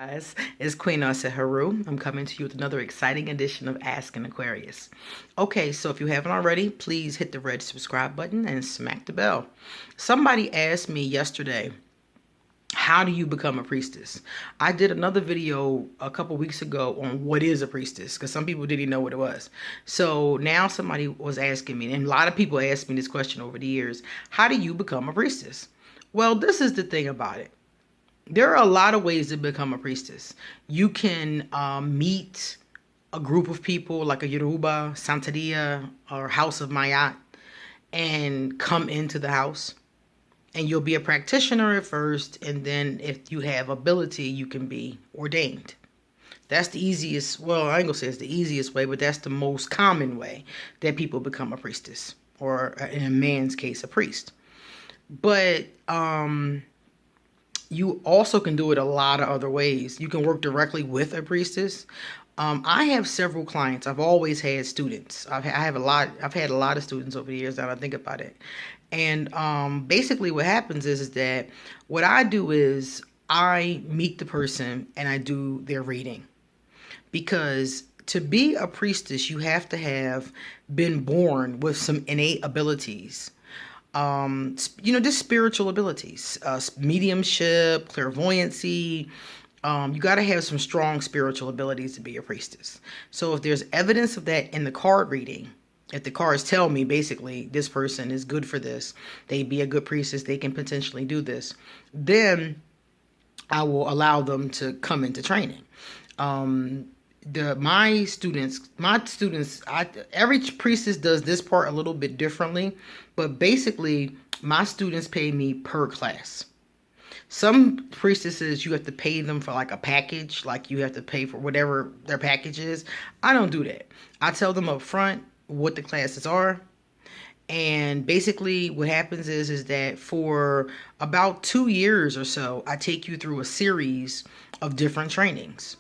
Guys, it's Queen Haru. I'm coming to you with another exciting edition of Ask An Aquarius. Okay, so if you haven't already, please hit the red subscribe button and smack the bell. Somebody asked me yesterday, how do you become a priestess? I did another video a couple weeks ago on what is a priestess, because some people didn't know what it was. So now somebody was asking me, and a lot of people asked me this question over the years, how do you become a priestess? Well, this is the thing about it. There are a lot of ways to become a priestess. You can meet a group of people like a Yoruba, Santeria, or House of Mayat and come into the house. And you'll be a practitioner at first, and then if you have ability, you can be ordained. That's the easiest, well, I ain't gonna say it's the easiest way, but that's the most common way that people become a priestess, or in a man's case, a priest. But you also can do it a lot of other ways. You can work directly with a priestess. I have several clients. I've always had students. I've had a lot of students over the years now that I think about it. And basically what happens is that what I do is I meet the person and I do their reading. Because to be a priestess, you have to have been born with some innate abilities. Just spiritual abilities, mediumship, clairvoyancy. You got to have some strong spiritual abilities to be a priestess. So if there's evidence of that in the card reading, if the cards tell me basically this person is good for this, they'd be a good priestess, they can potentially do this, then I will allow them to come into training. My students, every priestess does this part a little bit differently, but basically my students pay me per class. Some priestesses, you have to pay them for like a package, like you have to pay for whatever their package is. I don't do that. I tell them up front what the classes are. And basically what happens is that for about 2 years or so, I take you through a series of different trainings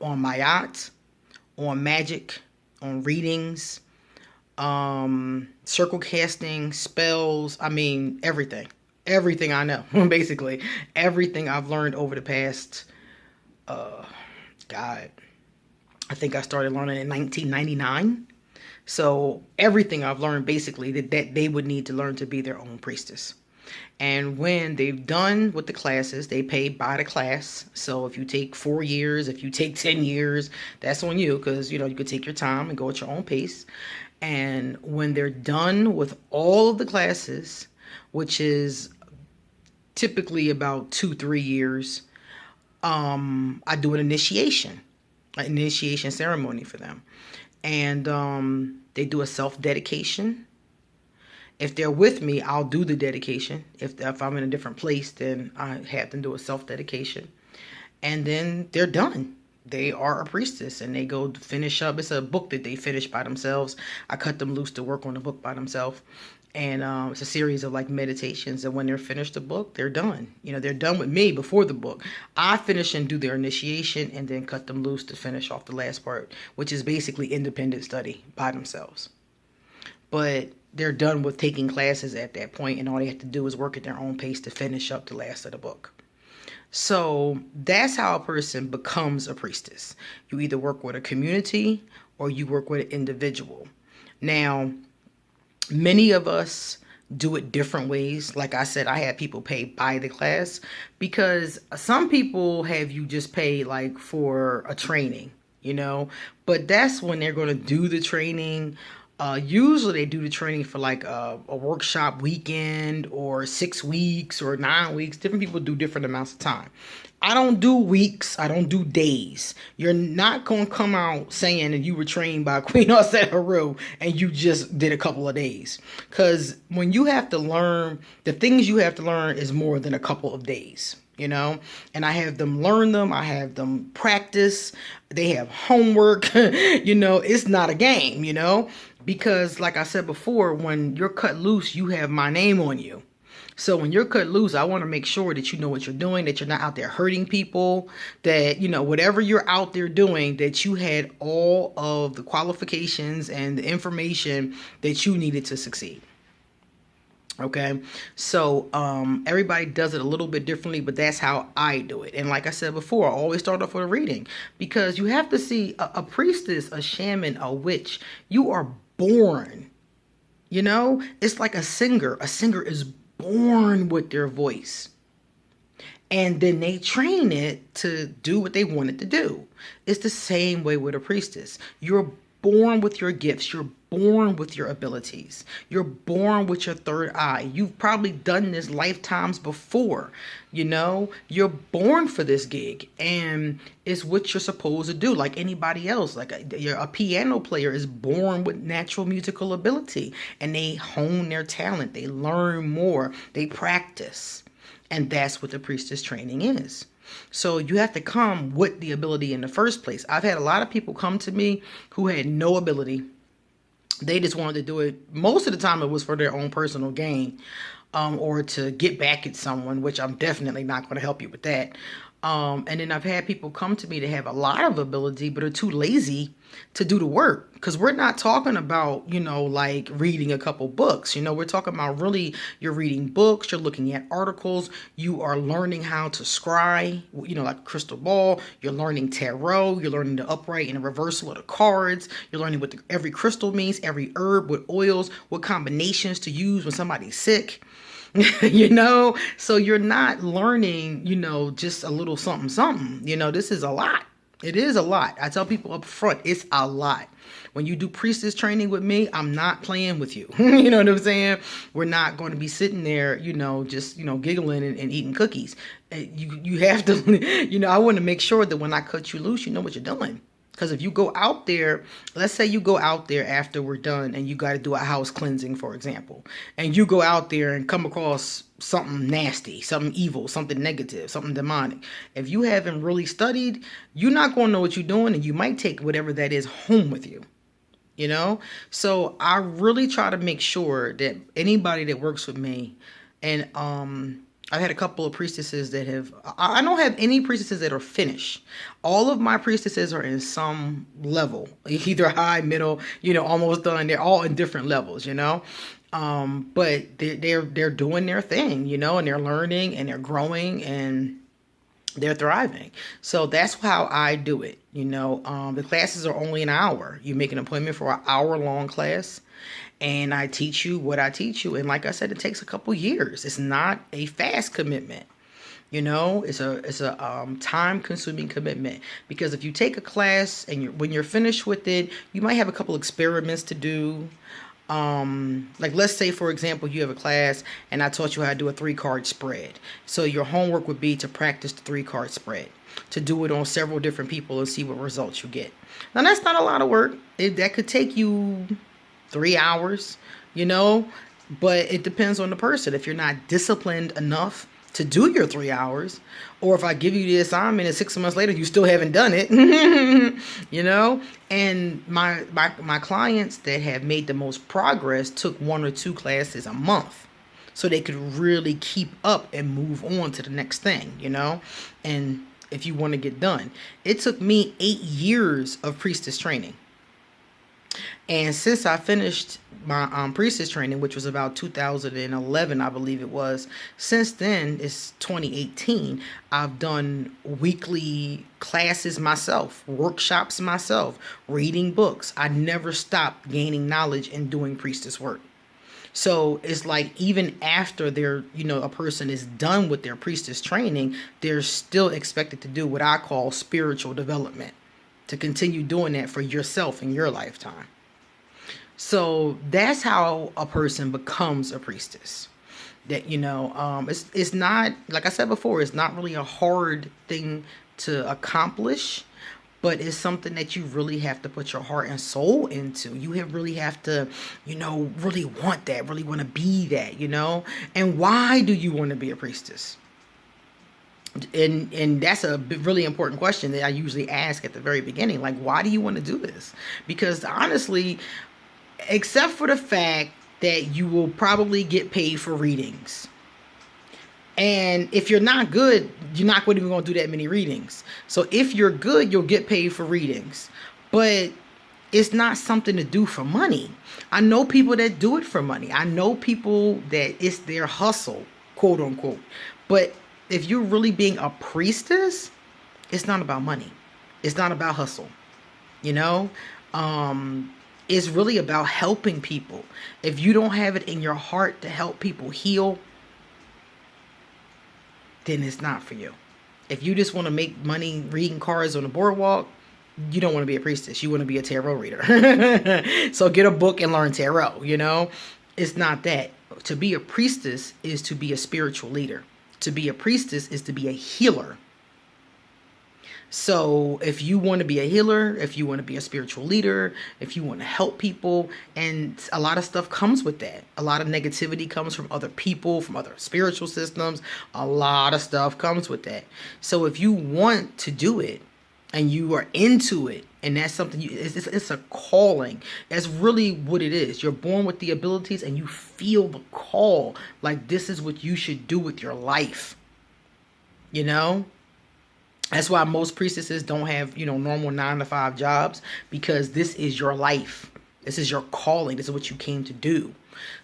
on Mayat, on magic, on readings, circle casting, spells. I mean, everything I know. Basically everything I've learned over the past God, I think I started learning in 1999. So everything I've learned basically that they would need to learn to be their own priestess. And when they've done with the classes, they pay by the class. So if you take 4 years, if you take 10 years, that's on you, because you could take your time and go at your own pace. And when they're done with all of the classes, which is typically about 2-3 years, I do an initiation ceremony for them. And they do a self-dedication. If they're with me, I'll do the dedication. If I'm in a different place, then I have them do a self-dedication. And then they're done. They are a priestess, and they go to finish up. It's a book that they finish by themselves. I cut them loose to work on the book by themselves. And it's a series of like meditations. And when they're finished the book, they're done. They're done with me before the book. I finish and do their initiation and then cut them loose to finish off the last part, which is basically independent study by themselves. But they're done with taking classes at that point, and all they have to do is work at their own pace to finish up the last of the book. So that's how a person becomes a priestess. You either work with a community or you work with an individual. Now, many of us do it different ways. Like I said, I have people pay by the class, because some people have you just pay like for a training, but that's when they're going to do the training. Usually they do the training for like a workshop weekend, or 6 weeks or 9 weeks. Different people do different amounts of time. I don't do weeks. I don't do days. You're not going to come out saying that you were trained by Queen Haru and you just did a couple of days. Because when you have to learn, the things you have to learn is more than a couple of days. And I have them learn them. I have them practice. They have homework. It's not a game, because like I said before, when you're cut loose, you have my name on you. So when you're cut loose, I want to make sure that you know what you're doing, that you're not out there hurting people, that, whatever you're out there doing, that you had all of the qualifications and the information that you needed to succeed. Okay, so everybody does it a little bit differently, but that's how I do it. And like I said before, I always start off with a reading, because you have to see a priestess, a shaman, a witch. You are born, it's like a singer. A singer is born with their voice, and then they train it to do what they want it to do. It's the same way with a priestess. You're born with your gifts. You're born with your abilities. You're born with your third eye. You've probably done this lifetimes before. You're born for this gig, and it's what you're supposed to do, like anybody else. Like a piano player is born with natural musical ability, and they hone their talent. They learn more. They practice. And that's what the priestess training is. So you have to come with the ability in the first place. I've had a lot of people come to me who had no ability. They just wanted to do it. Most of the time it was for their own personal gain, or to get back at someone, which I'm definitely not going to help you with that. And then I've had people come to me that have a lot of ability but are too lazy to do the work, because we're not talking about, like reading a couple books. We're talking about really, you're reading books, you're looking at articles, you are learning how to scry, like a crystal ball, you're learning tarot, you're learning the upright and the reversal of the cards, you're learning what every crystal means, every herb, what oils, what combinations to use when somebody's sick. So you're not learning, just a little something, something. This is a lot. It is a lot. I tell people up front, it's a lot. When you do priestess training with me, I'm not playing with you. You know what I'm saying? We're not going to be sitting there, just, giggling and eating cookies. You have to, I want to make sure that when I cut you loose, you know what you're doing. Because if you go out there, let's say you go out there after we're done and you got to do a house cleansing, for example, and you go out there and come across something nasty, something evil, something negative, something demonic. If you haven't really studied, you're not going to know what you're doing, and you might take whatever that is home with you. So I really try to make sure that anybody that works with me, and I've had a couple of priestesses that I don't have any priestesses that are finished. All of my priestesses are in some level, either high, middle, almost done. They're all in different levels, but they're doing their thing, and they're learning and they're growing and they're thriving. So that's how I do it. The classes are only an hour. You make an appointment for an hour-long class, and I teach you what I teach you. And like I said, it takes a couple years. It's not a fast commitment. It's a time-consuming commitment, because if you take a class and when you're finished with it, you might have a couple experiments to do. Like let's say, for example, you have a class and I taught you how to do a 3-card spread. So your homework would be to practice the 3-card spread, to do it on several different people and see what results you get. Now that's not a lot of work. That could take you 3 hours, but it depends on the person. If you're not disciplined enough to do your 3 hours, or if I give you the assignment and 6 months later you still haven't done it, and my clients that have made the most progress took 1 or 2 classes a month, so they could really keep up and move on to the next thing, and if you want to get done. It took me 8 years of priestess training. And since I finished my priestess training, which was about 2011, I believe it was, since then, it's 2018, I've done weekly classes myself, workshops myself, reading books. I never stopped gaining knowledge and doing priestess work. So it's like even after a person is done with their priestess training, they're still expected to do what I call spiritual development, to continue doing that for yourself in your lifetime. So that's how a person becomes a priestess. That, it's not, like I said before, it's not really a hard thing to accomplish, but it's something that you really have to put your heart and soul into. You really have to, really want that, really want to be that, And why do you want to be a priestess? And that's a really important question that I usually ask at the very beginning. Like, why do you want to do this? Because honestly, except for the fact that you will probably get paid for readings. And if you're not good, you're not even going to do that many readings. So if you're good, you'll get paid for readings. But It's not something to do for money. I know people that do it for money. I know people that it's their hustle, quote unquote. But if you're really being a priestess, it's not about money. It's not about hustle. You know, it's really about helping people. If you don't have it in your heart to help people heal, then it's not for you. If you just want to make money reading cards on the boardwalk, you don't want to be a priestess. You want to be a tarot reader. So get a book and learn tarot, you know? It's not that. To be a priestess is to be a spiritual leader. To be a priestess is to be a healer. So if you want to be a healer, if you want to be a spiritual leader, if you want to help people, and a lot of stuff comes with that. A lot of negativity comes from other people, from other spiritual systems. A lot of stuff comes with that. So if you want to do it and you are into it, and that's something it's a calling. That's really what it is. You're born with the abilities and you feel the call. Like this is what you should do with your life. You know? That's why most priestesses don't have, normal 9-to-5 jobs, because this is your life. This is your calling. This is what you came to do.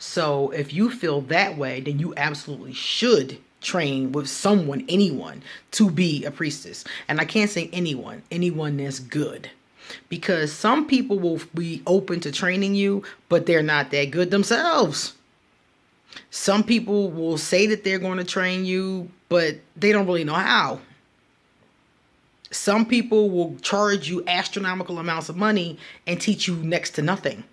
So if you feel that way, then you absolutely should train with someone, anyone, to be a priestess. And I can't say anyone that's good. Because some people will be open to training you, but they're not that good themselves. Some people will say that they're going to train you, but they don't really know how. Some people will charge you astronomical amounts of money and teach you next to nothing.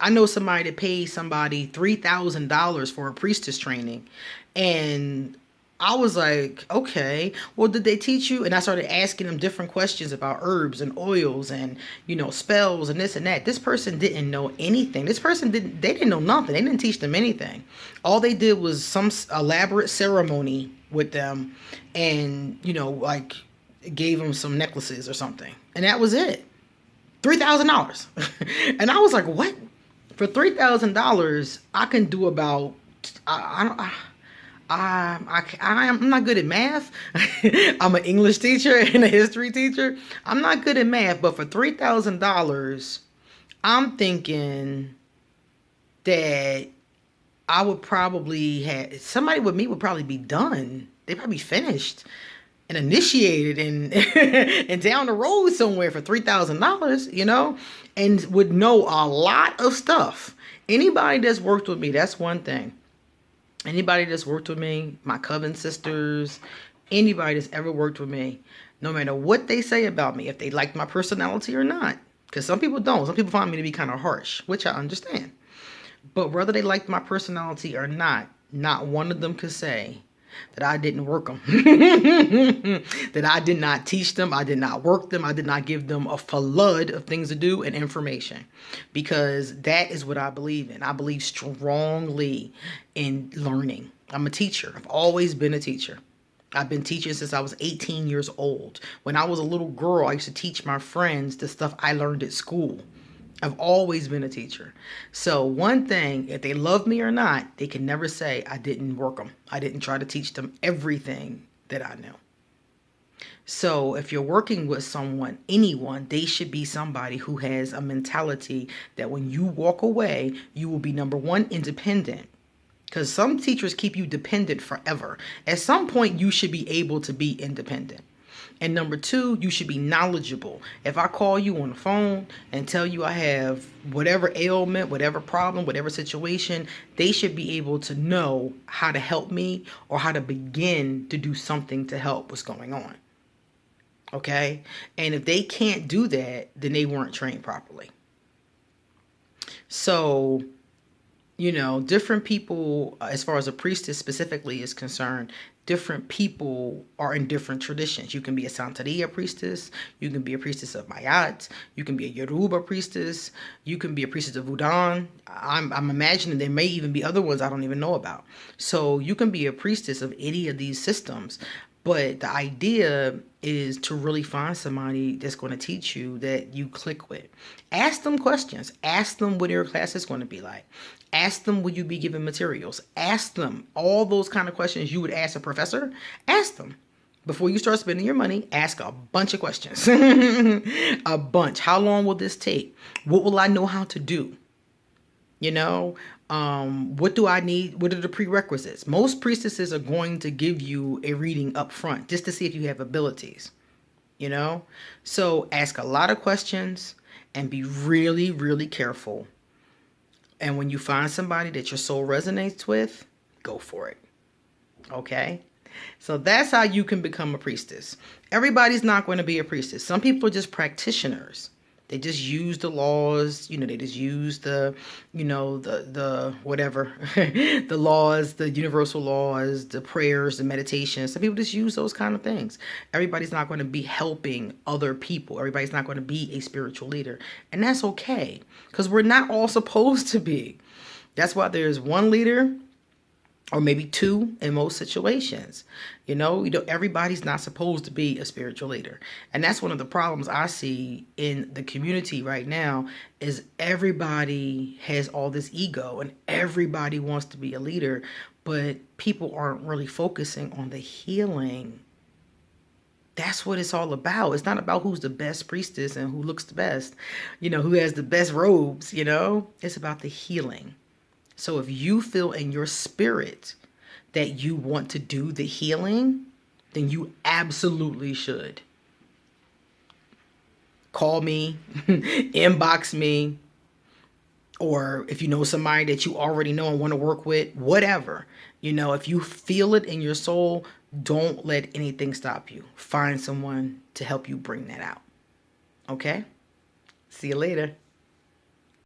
I know somebody that paid somebody $3,000 for a priestess training. And I was like, okay, well, did they teach you? And I started asking them different questions about herbs and oils and, spells and this and that. This person didn't know anything. They didn't know nothing. They didn't teach them anything. All they did was some elaborate ceremony with them and, gave them some necklaces or something. And that was it. $3,000. And I was like, what? For $3,000, I can do about, I'm not good at math. I'm an English teacher and a history teacher. I'm not good at math, but for $3,000, I'm thinking that I would probably have, somebody with me would probably be done. They'd probably be finished and initiated and and down the road somewhere for $3,000, and would know a lot of stuff. Anybody that's worked with me, that's one thing. Anybody that's worked with me, my coven sisters, anybody that's ever worked with me, no matter what they say about me, if they like my personality or not, because some people don't. Some people find me to be kind of harsh, which I understand. But whether they like my personality or not one of them could say that I didn't work them, that I did not teach them, I did not work them, I did not give them a flood of things to do and information, because that is what I believe in. I believe strongly in learning. I'm a teacher. I've always been a teacher. I've been teaching since I was 18 years old. When I was a little girl, I used to teach my friends the stuff I learned at school. I've always been a teacher. So one thing, if they love me or not, they can never say I didn't work them. I didn't try to teach them everything that I knew. So if you're working with someone, anyone, they should be somebody who has a mentality that when you walk away, you will be, number one, independent. Because some teachers keep you dependent forever. At some point, you should be able to be independent. And number two, you should be knowledgeable. If I call you on the phone and tell you I have whatever ailment, whatever problem, whatever situation, they should be able to know how to help me or how to begin to do something to help what's going on. Okay? And if they can't do that, then they weren't trained properly. So, different people, as far as a priestess specifically is concerned, different people are in different traditions. You can be a Santeria priestess. You can be a priestess of Mayat. You can be a Yoruba priestess. You can be a priestess of Udan. I'm imagining there may even be other ones I don't even know about. So you can be a priestess of any of these systems. But the idea is to really find somebody that's going to teach you that you click with. Ask them questions. Ask them what your class is going to be like. Ask them, will you be given materials? Ask them all those kind of questions you would ask a professor. Ask them. Before you start spending your money, ask a bunch of questions. A bunch. How long will this take? What will I know how to do? You know, what do I need? What are the prerequisites? Most priestesses are going to give you a reading up front just to see if you have abilities, you know? So ask a lot of questions and be really, really careful. And when you find somebody that your soul resonates with, go for it. Okay? So that's how you can become a priestess. Everybody's not going to be a priestess. Some people are just practitioners. They just use the laws, they just use the whatever, the laws, the universal laws, the prayers, the meditations. Some people just use those kind of things. Everybody's not going to be helping other people. Everybody's not going to be a spiritual leader. And that's okay, because we're not all supposed to be. That's why there's one leader, or maybe two in most situations. Everybody's not supposed to be a spiritual leader. And that's one of the problems I see in the community right now, is everybody has all this ego and everybody wants to be a leader, but people aren't really focusing on the healing. That's what it's all about. It's not about who's the best priestess and who looks the best, who has the best robes, It's about the healing. So if you feel in your spirit that you want to do the healing, then you absolutely should. Call me, inbox me, or if you know somebody that you already know and want to work with, whatever. If you feel it in your soul, don't let anything stop you. Find someone to help you bring that out. Okay? See you later.